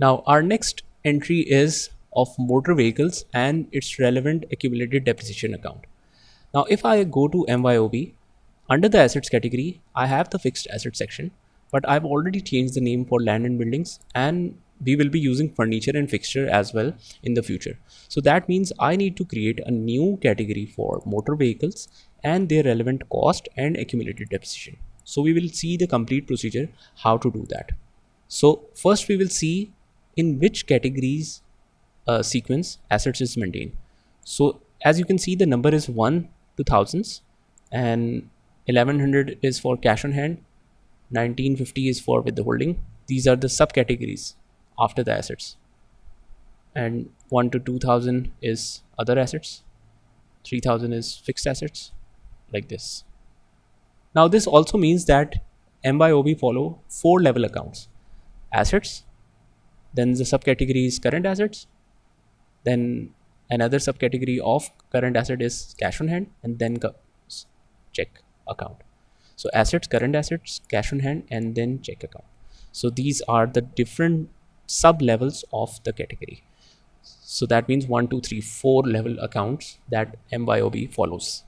Now our next entry is of motor vehicles and its relevant accumulated depreciation account. Now if I go to MYOB, under the assets category, I have the fixed asset section, but I've already changed the name for land and buildings, and we will be using furniture and fixture as well in the future. So that means I need to create a new category for motor vehicles and their relevant cost and accumulated depreciation. So we will see the complete procedure how to do that. So first we will see in which categories sequence assets is maintained. So as you can see, the number is 1 to thousands, and 1100 is for cash on hand, 1950 is for withholding. These are the subcategories after the assets, and 1 to 2000 is other assets, 3000 is fixed assets, like this. Now this also means that MYOB follow 4 level accounts: assets, then the subcategory is current assets, then another subcategory of current asset is cash on hand, and then comes check account. So assets, current assets, cash on hand, and then check account. So these are the different sub levels of the category. So that means 1 2 3 4 level accounts that MYOB follows.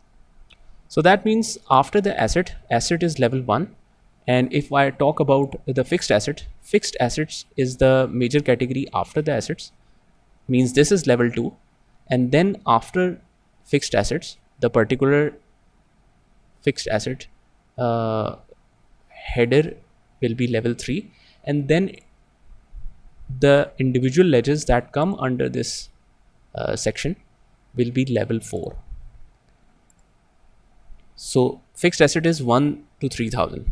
So that means after the asset is level 1. And if I talk about the fixed assets is the major category after the assets, means this is level 2. And then after fixed assets, the particular fixed asset header will be level 3, and then the individual ledgers that come under this section will be level 4. So fixed asset is 1 to 3000.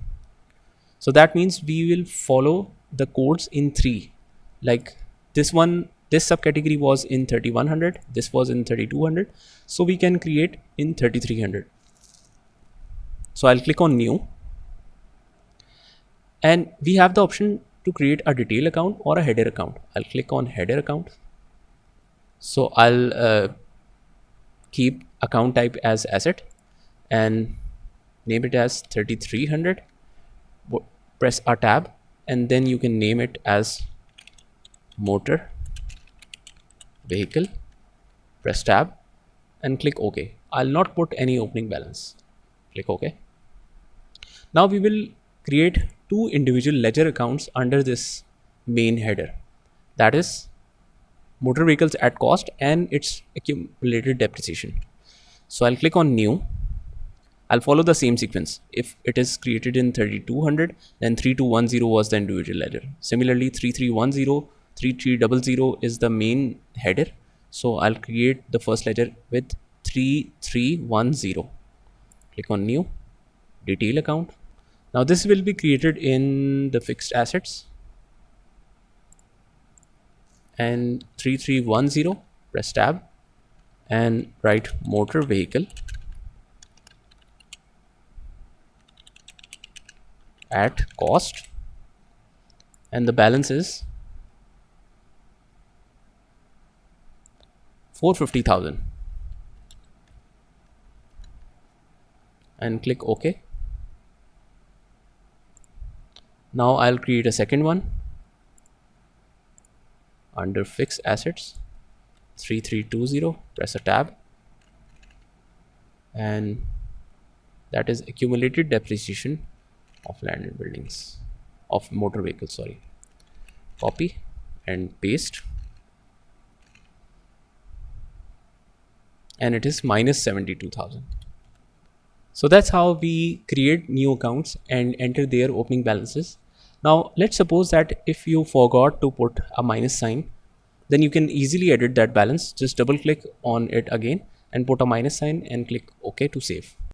So that means we will follow the codes in 3. Like this one, this subcategory was in 3100, this was in 3200, so we can create in 3300. So I'll click on new, and we have the option to create a detail account or a header account. I'll click on header account. So I'll keep account type as asset and name it as 3300. Press a tab, and then you can name it as motor vehicle. Press tab and click OK. I'll not put any opening balance. Click OK. Now we will create 2 individual ledger accounts under this main header, that is motor vehicles at cost and its accumulated depreciation. So I'll click on new. I'll follow the same sequence. If it is created in 3200, then 3210 was the individual ledger. Similarly, 3310, 3300 is the main header. So I'll create the first ledger with 3310. Click on new, detail account. Now this will be created in the fixed assets, and 3310, press tab and write motor vehicle at cost, and the balance is 450,000, and click OK. Now I'll create a second one under fixed assets, 3320, press a tab, and that is accumulated depreciation of land and buildings, of motor vehicles, sorry. Copy and paste, and it is minus 72,000. So that's how we create new accounts and enter their opening balances. Now let's suppose that if you forgot to put a minus sign, then you can easily edit that balance. Just double click on it again and put a minus sign and click OK to save.